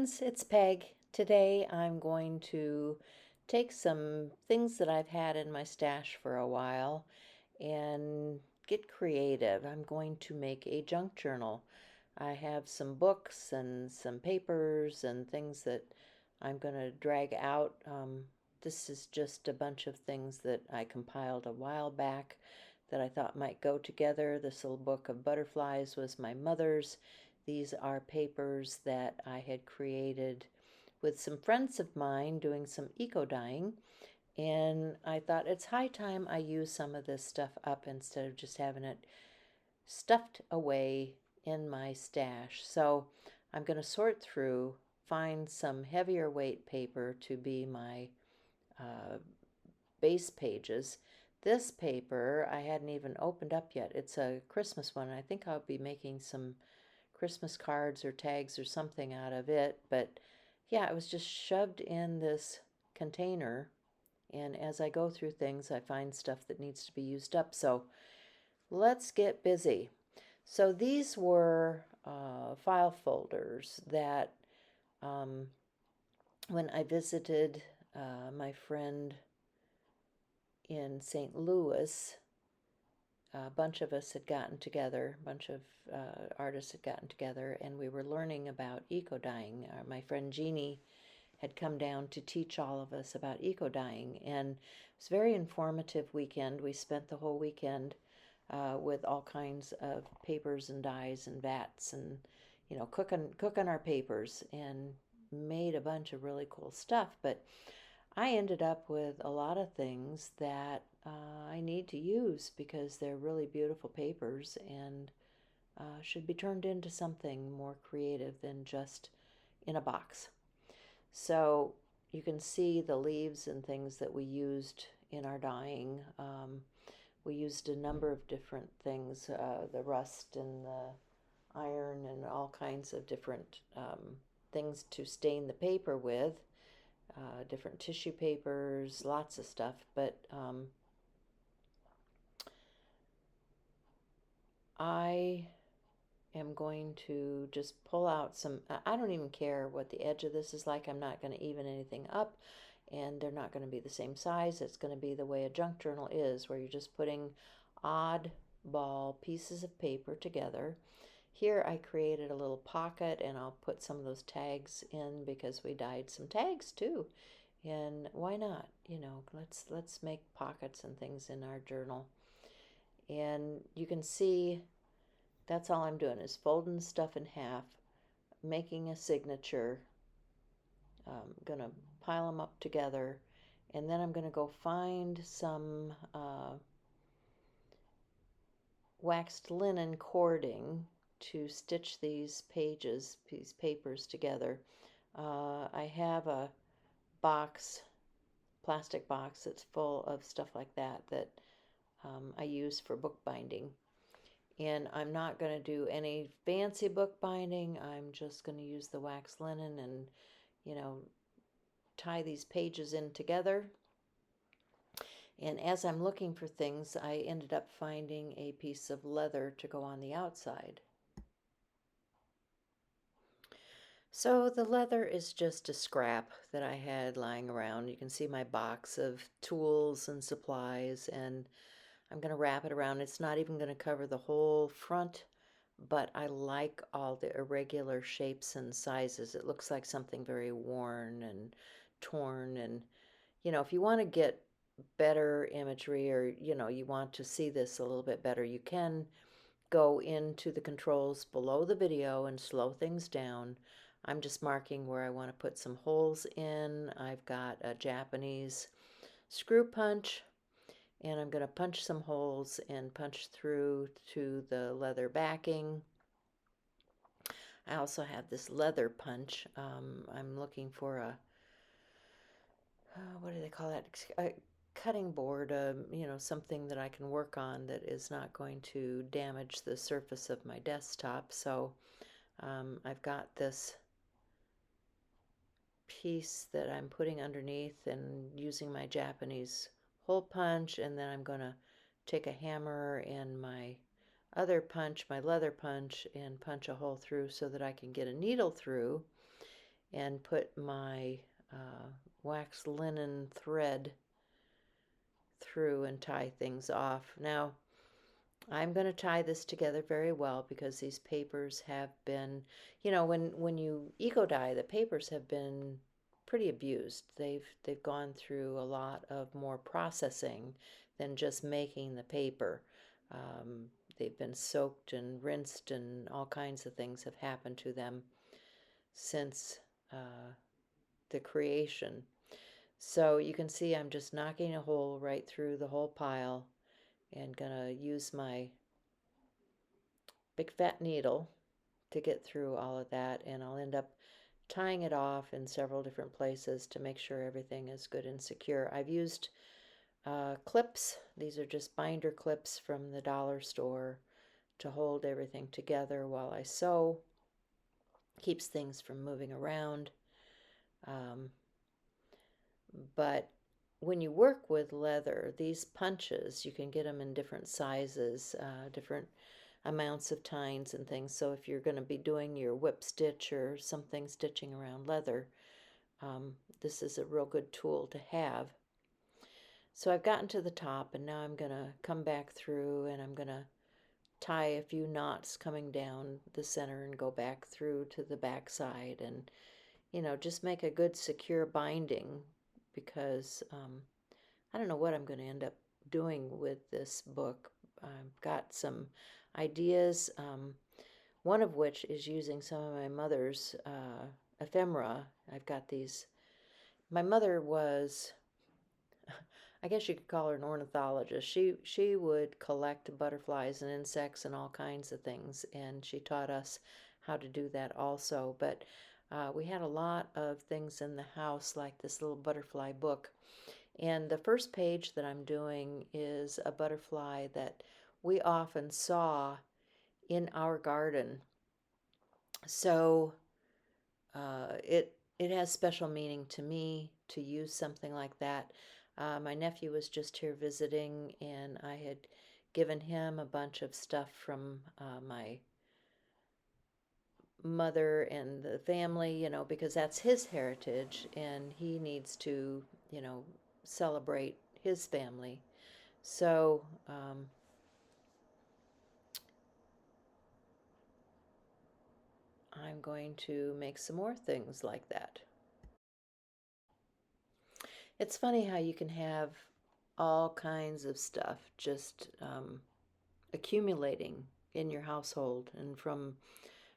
friends, it's Peg. Today I'm going to take some things that I've had in my stash for a while and get creative. I'm going to make a junk journal. I have some books and some papers and things that I'm going to drag out. This is just a bunch of things that I compiled a while back that I thought might go together. This little book of butterflies was my mother's. These are papers that I had created with some friends of mine doing some eco dyeing, and I thought it's high time I use some of this stuff up instead of just having it stuffed away in my stash. So I'm going to sort through, find some heavier weight paper to be my uh, base pages. This paper I hadn't even opened up yet. It's a Christmas one. I think I'll be making some Christmas cards or tags or something out of it. But yeah, it was just shoved in this container. And as I go through things, I find stuff that needs to be used up. So let's get busy. So these were file folders that when I visited my friend in St. Louis, a bunch of us had gotten together, a bunch of artists had gotten together, and we were learning about eco dyeing. My friend Jeannie had come down to teach all of us about eco dyeing, and it was a very informative weekend. We spent the whole weekend with all kinds of papers and dyes and vats, and cooking our papers, and made a bunch of really cool stuff. But I ended up with a lot of things that I need to use because they're really beautiful papers and should be turned into something more creative than just in a box. So you can see the leaves and things that we used in our dyeing. We used a number of different things, the rust and the iron and all kinds of different things to stain the paper with. Different tissue papers, lots of stuff. But I am going to just pull out some. I don't even care what the edge of this is like. I'm not going to even anything up, and they're not going to be the same size. It's going to be the way a junk journal is, where you're just putting odd ball pieces of paper together. Here I created a little pocket, and I'll put some of those tags in because we dyed some tags too. And why not? Let's make pockets and things in our journal. And you can see that's all I'm doing is folding stuff in half, making a signature. I'm going to pile them up together, and then I'm going to go find some waxed linen cording to stitch these papers together. I have a box, plastic box that's full of stuff like that I use for bookbinding. And I'm not going to do any fancy bookbinding. I'm just going to use the wax linen and, tie these pages in together. And as I'm looking for things, I ended up finding a piece of leather to go on the outside. So the leather is just a scrap that I had lying around. You can see my box of tools and supplies, and I'm going to wrap it around. It's not even going to cover the whole front, but I like all the irregular shapes and sizes. It looks like something very worn and torn. And, if you want to get better imagery, or, you want to see this a little bit better, you can go into the controls below the video and slow things down. I'm just marking where I want to put some holes in. I've got a Japanese screw punch, and I'm going to punch some holes and punch through to the leather backing. I also have this leather punch. I'm looking for what do they call that? A cutting board, something that I can work on that is not going to damage the surface of my desktop. So I've got this piece that I'm putting underneath and using my Japanese hole punch, and then I'm going to take a hammer and my other punch, my leather punch, and punch a hole through so that I can get a needle through. and put my wax linen thread through and tie things off. Now, I'm going to tie this together very well because these papers have been, when you eco dye, the papers have been pretty abused. They've gone through a lot of more processing than just making the paper. Um, they've been soaked and rinsed, and all kinds of things have happened to them since the creation. So you can see I'm just knocking a hole right through the whole pile and gonna use my big fat needle to get through all of that, and I'll end up tying it off in several different places to make sure everything is good and secure. I've used clips. These are just binder clips from the dollar store to hold everything together while I sew. Keeps things from moving around. But when you work with leather, these punches, you can get them in different sizes, different amounts of tines and things. So if you're going to be doing your whip stitch or something stitching around leather, this is a real good tool to have. So I've gotten to the top, and now I'm going to come back through, and I'm going to tie a few knots coming down the center and go back through to the back side, and just make a good secure binding, because I don't know what I'm going to end up doing with this book. I've got some ideas, one of which is using some of my mother's ephemera. I've got these. My mother was, I guess you could call her an ornithologist. She would collect butterflies and insects and all kinds of things, and she taught us how to do that also. But we had a lot of things in the house, like this little butterfly book. And the first page that I'm doing is a butterfly that we often saw in our garden. So it has special meaning to me to use something like that. My nephew was just here visiting, and I had given him a bunch of stuff from my mother and the family, because that's his heritage, and he needs to, celebrate his family. So I'm going to make some more things like that. It's funny how you can have all kinds of stuff just accumulating in your household, and from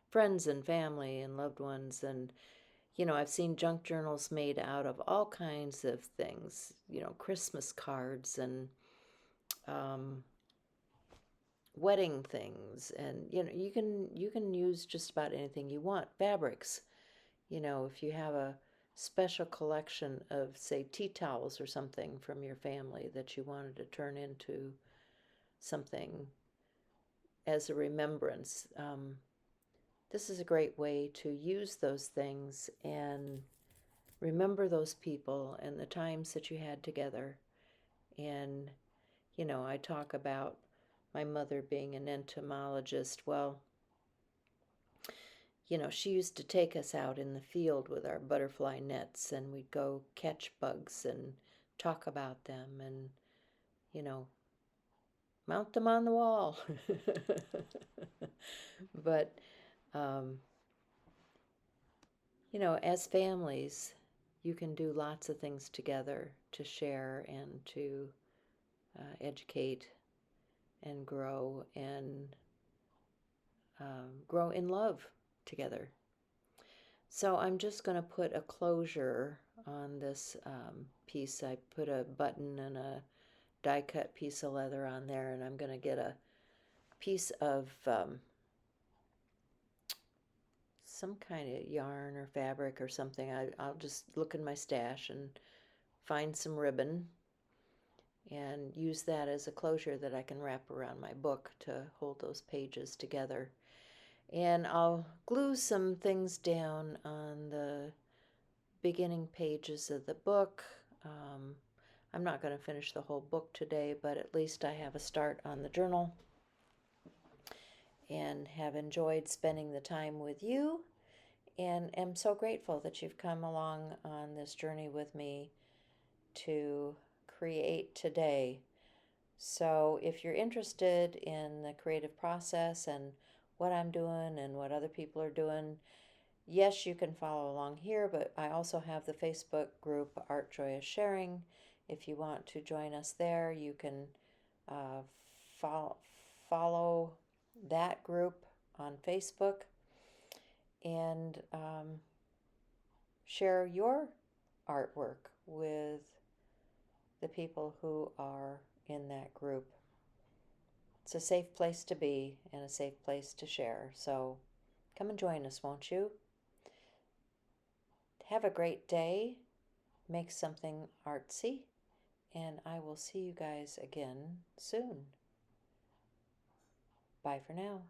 friends and family and loved ones. And I've seen junk journals made out of all kinds of things, Christmas cards and um, wedding things, and you can use just about anything you want. Fabrics, if you have a special collection of, say, tea towels or something from your family that you wanted to turn into something as a remembrance, this is a great way to use those things and remember those people and the times that you had together. And I talk about my mother being an entomologist. Well, she used to take us out in the field with our butterfly nets, and we'd go catch bugs and talk about them, and, mount them on the wall. But, um, as families, you can do lots of things together to share and to educate and grow in love together. So I'm just going to put a closure on this piece. I put a button and a die cut piece of leather on there, and I'm going to get a piece of some kind of yarn or fabric or something. I'll just look in my stash and find some ribbon and use that as a closure that I can wrap around my book to hold those pages together. And I'll glue some things down on the beginning pages of the book. I'm not going to finish the whole book today, but at least I have a start on the journal, and have enjoyed spending the time with you. and am so grateful that you've come along on this journey with me to create today. So if you're interested in the creative process and what I'm doing and what other people are doing, yes, you can follow along here, but I also have the Facebook group Art Joyous Sharing. If you want to join us there, you can uh, follow that group on Facebook and share your artwork with the people who are in that group. It's a safe place to be and a safe place to share. So come and join us, won't you? Have a great day. Make something artsy. And I will see you guys again soon. Bye for now.